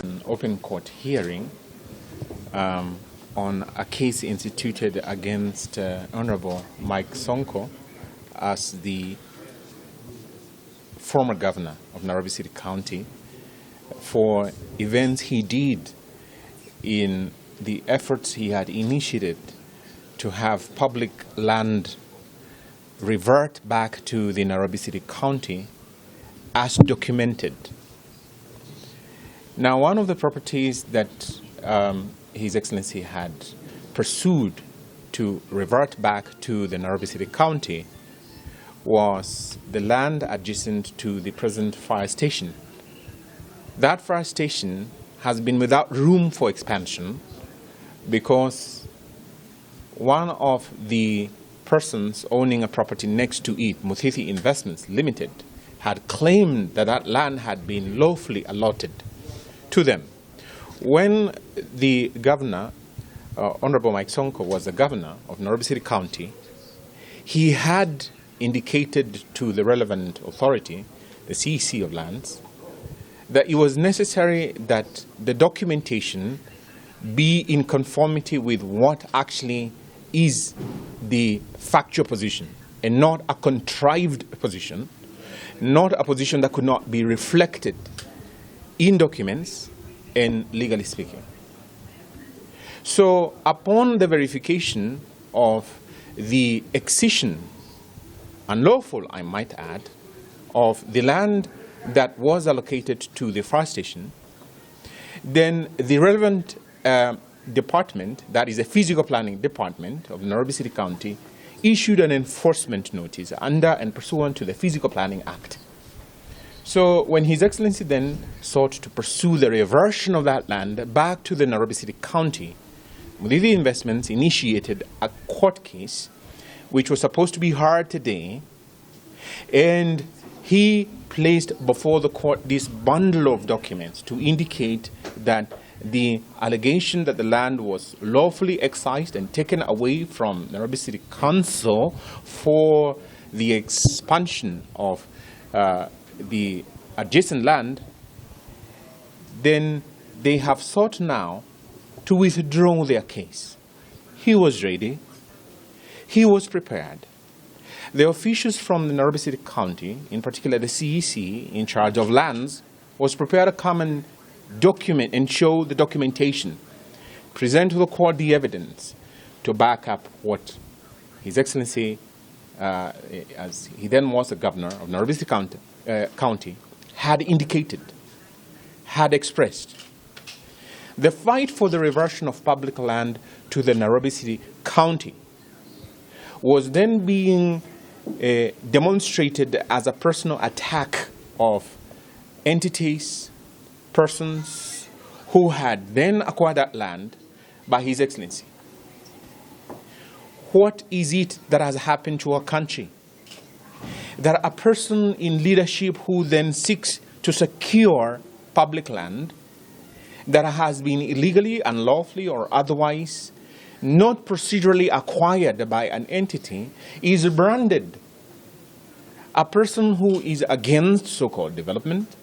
An open court hearing on a case instituted against Honorable Mike Sonko as the former governor of Nairobi City County for events he did in the efforts he had initiated to have public land revert back to the Nairobi City County as documented. Now, one of the properties that His Excellency had pursued to revert back to the Nairobi City County was the land adjacent to the present fire station. That fire station has been without room for expansion because one of the persons owning a property next to it, Muthithi Investments Limited, had claimed that that land had been lawfully allotted to them. When the governor, Honorable Mike Sonko, was the governor of Nairobi City County, he had indicated to the relevant authority, the CEC of Lands, that it was necessary that the documentation be in conformity with what actually is the factual position and not a contrived position, not a position that could not be reflected in documents and legally speaking. So upon the verification of the excision, unlawful I might add, of the land that was allocated to the fire station, then the relevant department, that is the physical planning department of Nairobi City County, issued an enforcement notice under and pursuant to the Physical Planning Act. So when His Excellency then sought to pursue the reversion of that land back to the Nairobi City County, Muthithi Investments initiated a court case which was supposed to be heard today, and he placed before the court this bundle of documents to indicate that the allegation that the land was lawfully excised and taken away from Nairobi City Council for the expansion of the adjacent land, then they have sought now to withdraw their case. He was ready. He was prepared. The officials from the Nairobi City County, in particular the CEC in charge of lands, was prepared to come and document and show the documentation, present to the court the evidence to back up what His Excellency, as he then was the governor of Nairobi City County, had indicated, had expressed. The fight for the reversion of public land to the Nairobi City County was then being demonstrated as a personal attack of entities, persons who had then acquired that land by His Excellency. What is it that has happened to our country? That a person in leadership who then seeks to secure public land that has been illegally, unlawfully, or otherwise not procedurally acquired by an entity is branded a person who is against so-called development,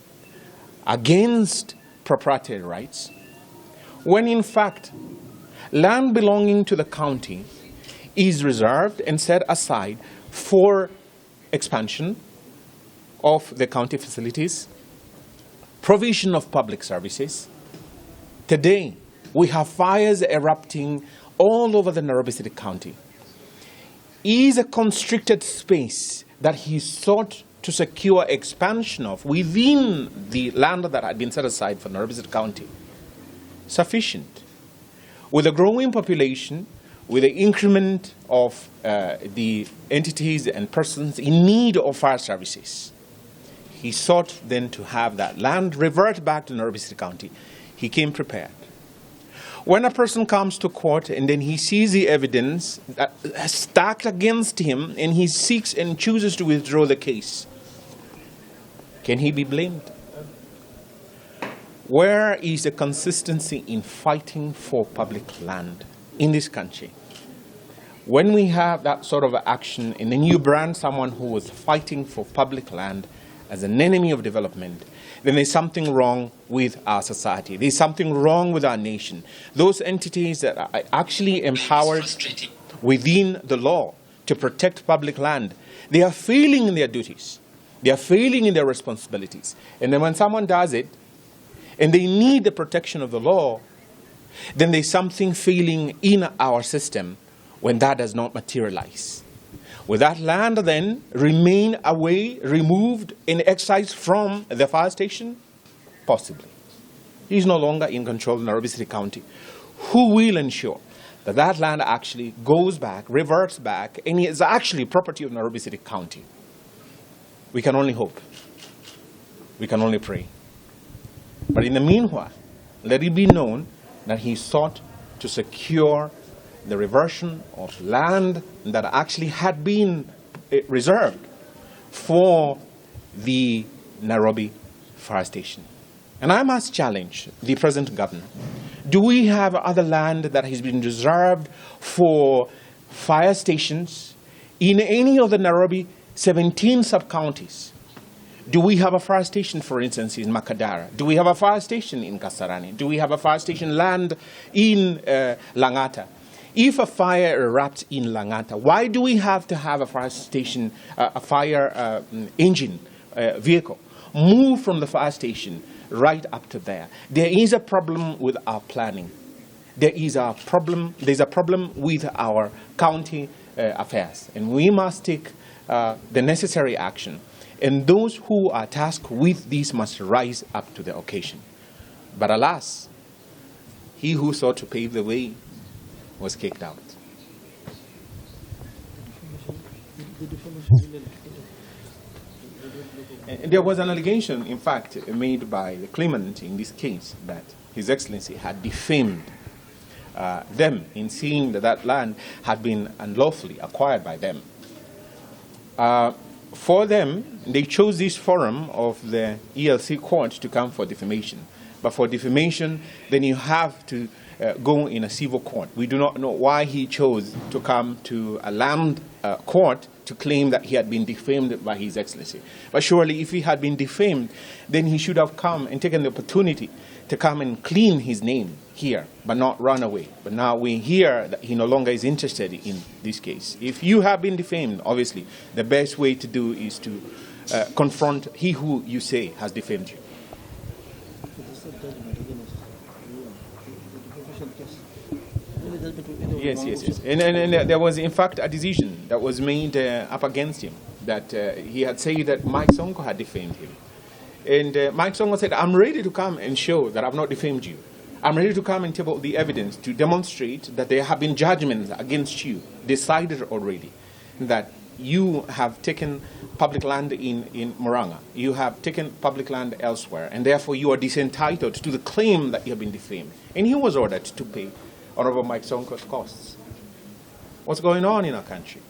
against proprietary rights, when in fact land belonging to the county is reserved and set aside for expansion of the county facilities, provision of public services. Today, we have fires erupting all over the Nairobi City County. Is a constricted space that he sought to secure expansion of within the land that had been set aside for Nairobi City County sufficient? With a growing population, with the increment of the entities and persons in need of fire services, he sought then to have that land revert back to Nairobi City County. He came prepared. When a person comes to court and then he sees the evidence stacked against him and he seeks and chooses to withdraw the case, can he be blamed? Where is the consistency in fighting for public land in this country? When we have that sort of action and then you brand someone who was fighting for public land as an enemy of development, then there's something wrong with our society. There's something wrong with our nation. Those entities that are actually empowered within the law to protect public land, they are failing in their duties. They are failing in their responsibilities. And then when someone does it, and they need the protection of the law, then there's something failing in our system when that does not materialize. Will that land then remain away, removed, and excised from the fire station? Possibly. He's no longer in control of Nairobi City County. Who will ensure that that land actually goes back, reverts back, and is actually property of Nairobi City County? We can only hope. We can only pray. But in the meanwhile, let it be known that he sought to secure the reversion of land that actually had been reserved for the Nairobi fire station. And I must challenge the present governor. Do we have other land that has been reserved for fire stations in any of the Nairobi 17 sub-counties? Do we have a fire station, for instance, in Makadara? Do we have a fire station in Kasarani? Do we have a fire station land in Langata? If a fire erupts in Langata, why do we have to have a fire station, a fire engine vehicle move from the fire station right up to there? There is a problem with our planning. There's a problem with our county affairs, and we must take the necessary action. And those who are tasked with this must rise up to the occasion. But alas, he who sought to pave the way was kicked out. And there was an allegation, in fact, made by the claimant in this case that His Excellency had defamed them in seeing that that land had been unlawfully acquired by them. For them, they chose this forum of the ELC court to come for defamation. But for defamation, then you have to go in a civil court. We do not know why he chose to come to a land court to claim that he had been defamed by His Excellency. But surely if he had been defamed, then he should have come and taken the opportunity to come and clean his name here, but not run away. But now we hear that he no longer is interested in this case. If you have been defamed, obviously, the best way to do is to confront he who you say has defamed you. Yes. And there was, in fact, a decision that was made up against him, that he had said that Mike Sonko had defamed him. And Mike Sonko said, I'm ready to come and show that I've not defamed you. I'm ready to come and table the evidence to demonstrate that there have been judgments against you, decided already, that you have taken public land in Moranga, you have taken public land elsewhere, and therefore you are disentitled to the claim that you have been defamed. And he was ordered to pay Honorable Mike Sonko's costs. What's going on in our country?